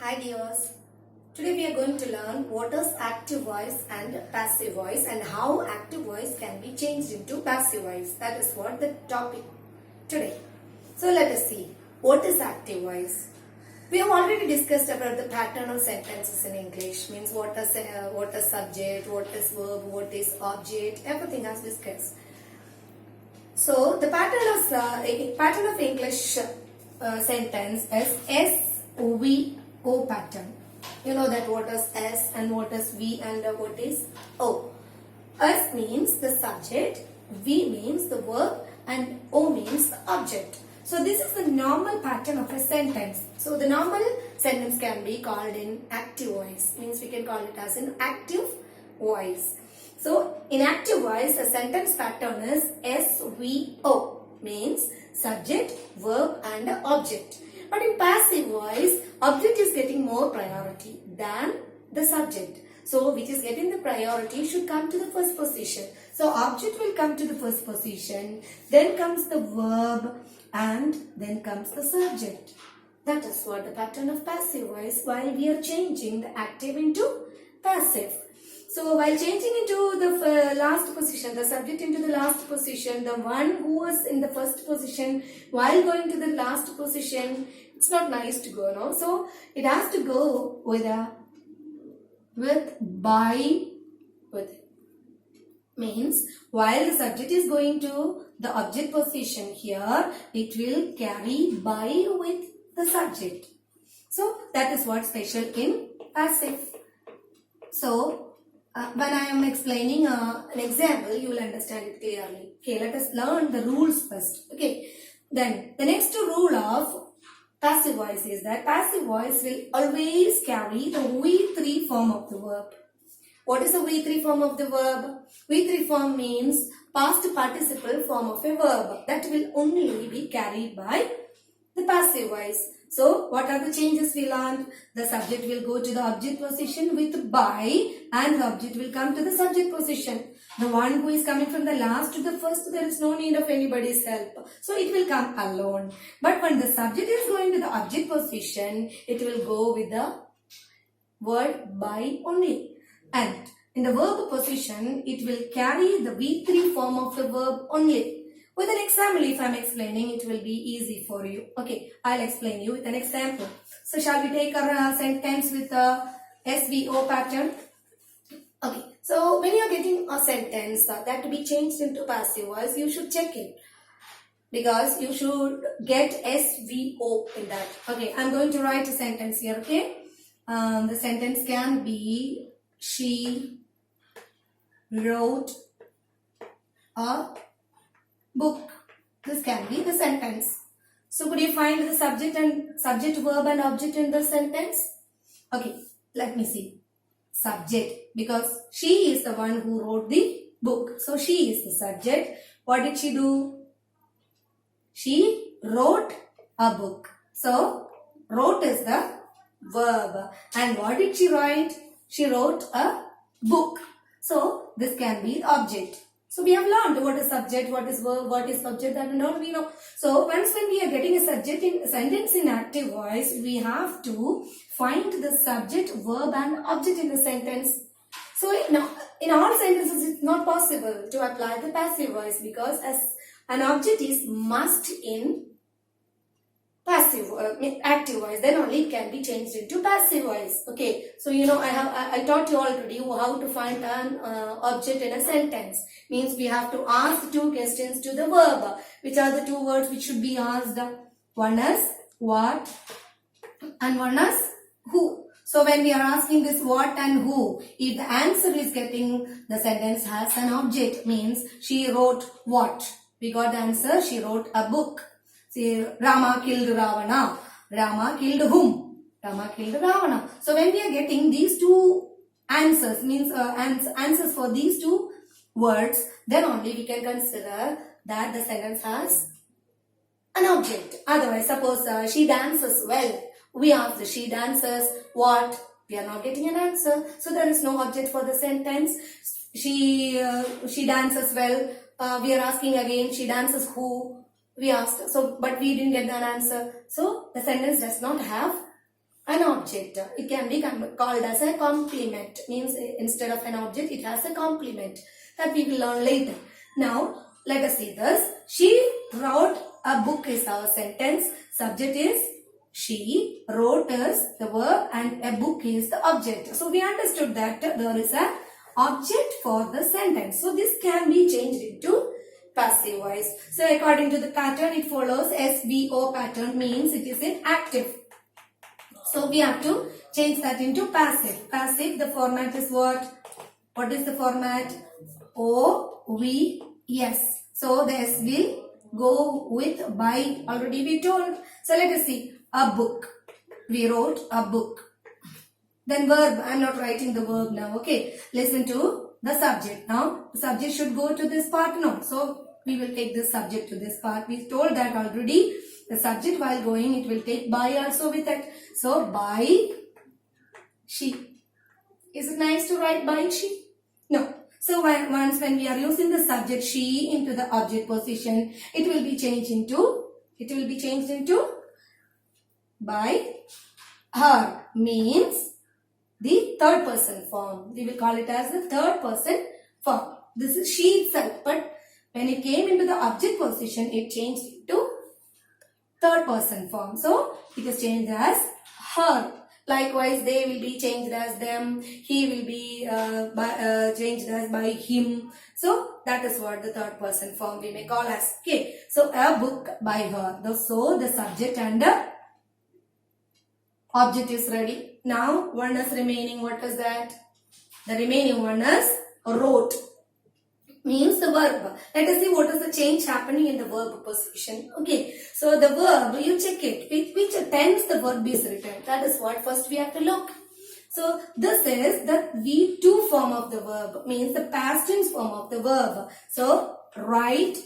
Hi dears. Today we are going to learn what is active voice and passive voice and how active voice can be changed into passive voice. That is what the topic today. So let us see what is active voice. We have already discussed about the pattern of sentences in English. Means what is subject, what is verb, what is object. Everything has discussed. So the pattern of English sentence is SVO pattern. You know that what is S and what is V and what is O. S means the subject, V means the verb and O means the object. So this is the normal pattern of a sentence. So the normal sentence can be called in active voice. Means we can call it as an active voice. So in active voice, a sentence pattern is SVO. Means subject, verb and object. But in passive voice, object is getting more priority than the subject. So which is getting the priority should come to the first position. So object will come to the first position, then comes the verb and then comes the subject. That is what the pattern of passive voice while we are changing the active into passive. So while changing into the last position, the subject into the last position, the one who was in the first position, while going to the last position, it's not nice to go, no? So it has to go with by. Means while the subject is going to the object position here, it will carry by with the subject. So that is what's special in passive. So when I am explaining an example, you will understand it clearly. Okay, let us learn the rules first. Okay, then the next rule of passive voice is that passive voice will always carry the V3 form of the verb. What is the V3 form of the verb? V3 form means past participle form of a verb that will only be carried by the passive voice. So, what are the changes we learned? The subject will go to the object position with by and the object will come to the subject position. The one who is coming from the last to the first, there is no need of anybody's help. So, it will come alone. But when the subject is going to the object position, it will go with the word by only. And in the verb position, it will carry the V3 form of the verb only. With an example, if I am explaining, it will be easy for you. Okay, I'll explain you with an example. So, shall we take our sentence with the SVO pattern? Okay, so when you are getting a sentence that to be changed into passive voice, you should check it. Because you should get SVO in that. Okay, I'm going to write a sentence here, okay? The sentence can be, she wrote a book. This can be the sentence. So could you find the subject, verb and object in the sentence? Okay, let me see. Subject, because she is the one who wrote the book. So she is the subject. What did she do? She wrote a book. So wrote is the verb. And what did she write? She wrote a book. So this can be the object. So we have learned what is subject, what is verb, what is object, that and all we know. So once when we are getting a subject in sentence in active voice, we have to find the subject, verb and object in the sentence. So in all sentences, it's not possible to apply the passive voice because as an object is must in passive active voice, then only it can be changed into passive voice. Okay, so you know I taught you already how to find an object in a sentence. Means we have to ask two questions to the verb. Which are the two words which should be asked? One is what and one is who. So when we are asking this what and who, if the answer is getting the sentence has an object, means she wrote what? We got the answer, she wrote a book. See, Rama killed Ravana. Rama killed whom? Rama killed Ravana. So when we are getting these two answers, means answers for these two words, then only we can consider that the sentence has an object. Otherwise, suppose she dances well. We ask she dances what? We are not getting an answer. So there is no object for the sentence. She dances well. We are asking again, she dances who? We asked, so but we didn't get an answer. So the sentence does not have an object. It can be called as a complement. Means instead of an object, it has a complement that we will learn later. Now, let us see this. She wrote a book is our sentence. Subject is she, wrote is the verb, and a book is the object. So we understood that there is a object for the sentence. So this can be changed into passive voice. So according to the pattern, it follows SVO pattern, means it is in active. So we have to change that into passive. Passive, the format is what? What is the format? OVS. So the S will go with by. Already we told. So let us see. A book. We wrote a book. Then verb. I am not writing the verb now. Okay. Listen to the subject. Now the subject should go to this part now. So we will take the subject to this part. We told that already. The subject while going, it will take by also with it. So by she. Is it nice to write by she? No. So once when we are using the subject she into the object position, it will be changed into by her, means the third person form. We will call it as the third person form. This is she itself, but when it came into the object position, it changed into third person form. So it is changed as her. Likewise, they will be changed as them. He will be changed as by him. So that is what the third person form we may call as. Okay. So a book by her. So the subject and the object is ready. Now one is remaining. What is that? The remaining one is wrote. Means the verb. Let us see what is the change happening in the verb position. Okay. So the verb, you check it. With which tense the verb is written. That is what first we have to look. So this is the V2 form of the verb. Means the past tense form of the verb. So write.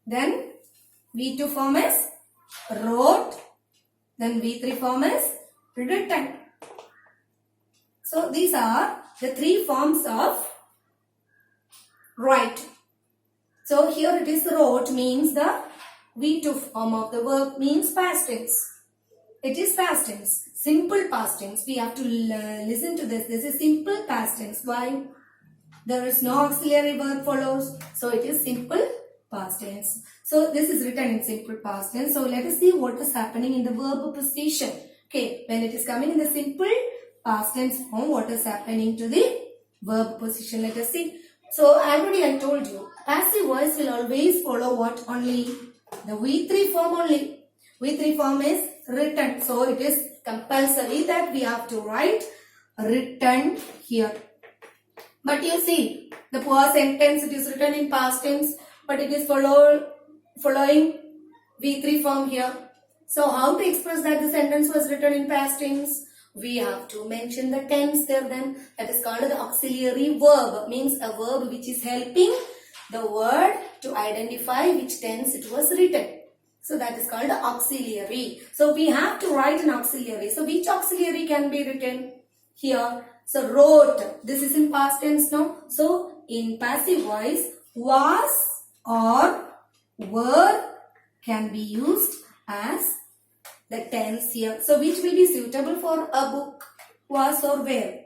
Then V2 form is wrote. Then V3 form is written. So these are the three forms of write. So here it is wrote, means the V2 form of the verb, means past tense. It is past tense. Simple past tense. We have to listen to this. This is simple past tense. Why? There is no auxiliary verb follows. So it is simple past tense. So this is written in simple past tense. So let us see what is happening in the verb position. Okay. When it is coming in the simple past tense form, what is happening to the verb position? Let us see. So already I told you, passive voice will always follow what only? The V3 form only. V3 form is written. So it is compulsory that we have to write written here. But you see, the poor sentence, it is written in past tense, but it is following V3 form here. So how to express that the sentence was written in past tense? We have to mention the tense there then. That is called the auxiliary verb. Means a verb which is helping the word to identify which tense it was written. So that is called auxiliary. So we have to write an auxiliary. So which auxiliary can be written here? So wrote. This is in past tense now. So in passive voice, was or were can be used as the tense here. So which will be suitable for a book? Was or were?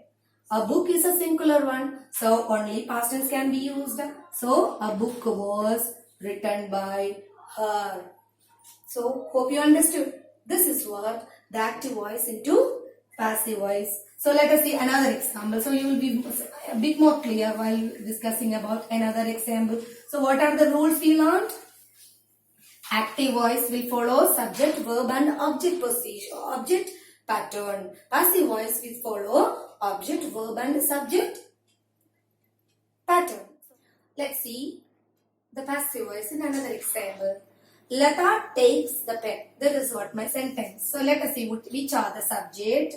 A book is a singular one. So only past tense can be used. So a book was written by her. So hope you understood. This is what the active voice into passive voice. So let us see another example. So you will be a bit more clear while discussing about another example. So what are the rules we learned? Active voice will follow subject, verb and object position, object pattern. Passive voice will follow object, verb and subject pattern. Let's see the passive voice in another example. Lata takes the pen. That is what my sentence. So let us see which are the subject,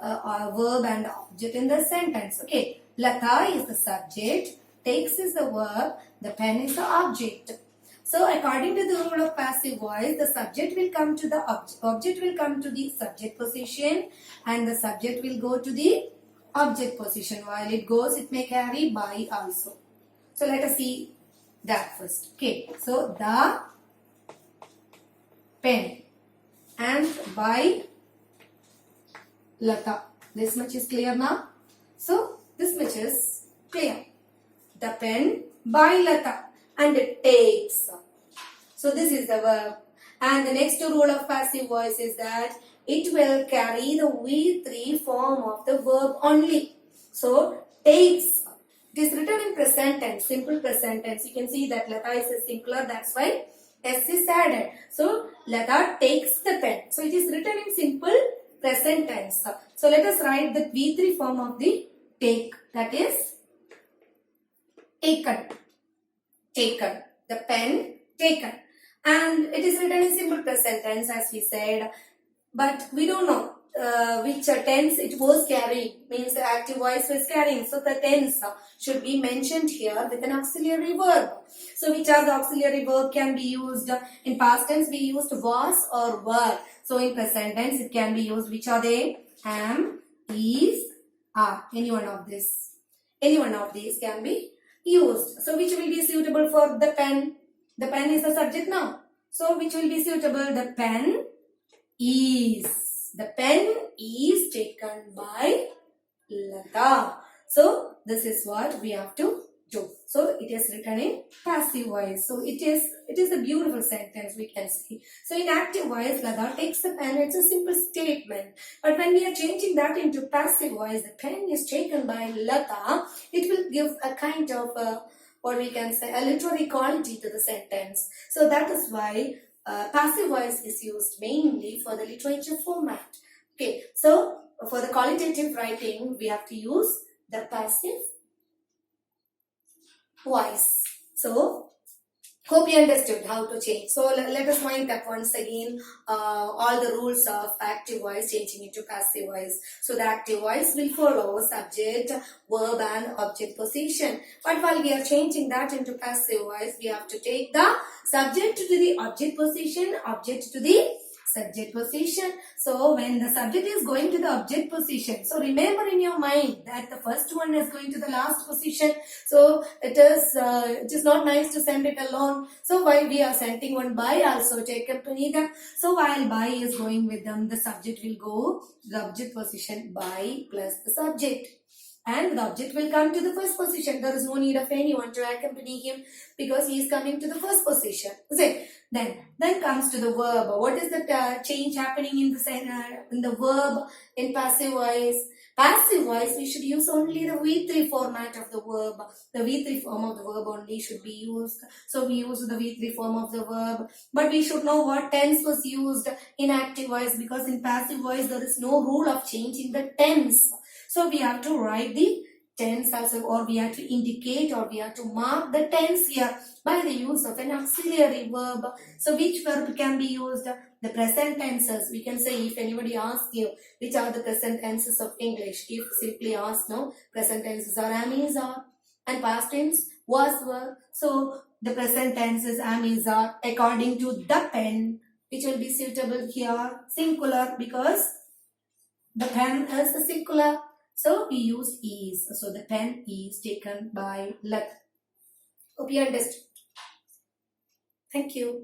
verb and object in the sentence. Okay. Lata is the subject, takes is the verb, the pen is the object. So according to the rule of passive voice, the subject will come to the object will come to the subject position and the subject will go to the object position. While it goes, it may carry by also. So let us see that first. Okay. So the pen and by Lata. This much is clear now. So this much is clear. The pen by Lata and it takes. So this is the verb. And the next rule of passive voice is that it will carry the V3 form of the verb only. So takes. It is written in present tense, simple present tense. You can see that Lata is a singular, that's why S is added. So Lata takes the pen. So it is written in simple present tense. So let us write the V3 form of the take. That is taken. Taken. The pen taken. And it is written in simple present tense as we said. But we don't know which tense it was carrying. Means the active voice was carrying. So the tense should be mentioned here with an auxiliary verb. So which are the auxiliary verb can be used? In past tense we used was or were. So in present tense it can be used. Which are they? Am, is, are. Any one of these. Any one of these can be used. So which will be suitable for the pen? The pen is the subject now. So which will be suitable? The pen is. The pen is taken by Lata. So this is what we have to do. So it is written in passive voice. So it is a beautiful sentence we can see. So in active voice, Lata takes the pen. It's a simple statement. But when we are changing that into passive voice, the pen is taken by Lata. It will give a kind of what we can say, a literary quality to the sentence. So that is why passive voice is used mainly for the literature format. Okay, so for the qualitative writing, we have to use the passive voice. So hope you understood how to change. So let us wind up once again all the rules of active voice changing into passive voice. So the active voice will follow subject, verb and object position. But while we are changing that into passive voice, we have to take the subject to the object position, object to the subject position. So when the subject is going to the object position, so remember in your mind that the first one is going to the last position. So it is not nice to send it alone. So while we are sending one by, also take accompany them. So while by is going with them, the subject will go to the object position by plus the subject. And the object will come to the first position. There is no need of anyone to accompany him because he is coming to the first position. See? Then comes to the verb. What is the change happening in the verb in passive voice? Passive voice, we should use only the V3 format of the verb. The V3 form of the verb only should be used. So we use the V3 form of the verb. But we should know what tense was used in active voice, because in passive voice there is no rule of changing the tense. So we have to write the tense also, or we have to indicate, or we have to mark the tense here by the use of an auxiliary verb. So which verb can be used? The present tenses. We can say, if anybody asks you which are the present tenses of English, if simply ask, no, present tenses are am, is, are, and past tense was, were. So the present tenses am, is, are according to the pen, which will be suitable here, singular, because the pen is a singular. So we use is. So the pen is taken by Lata. Hope you understood. Thank you.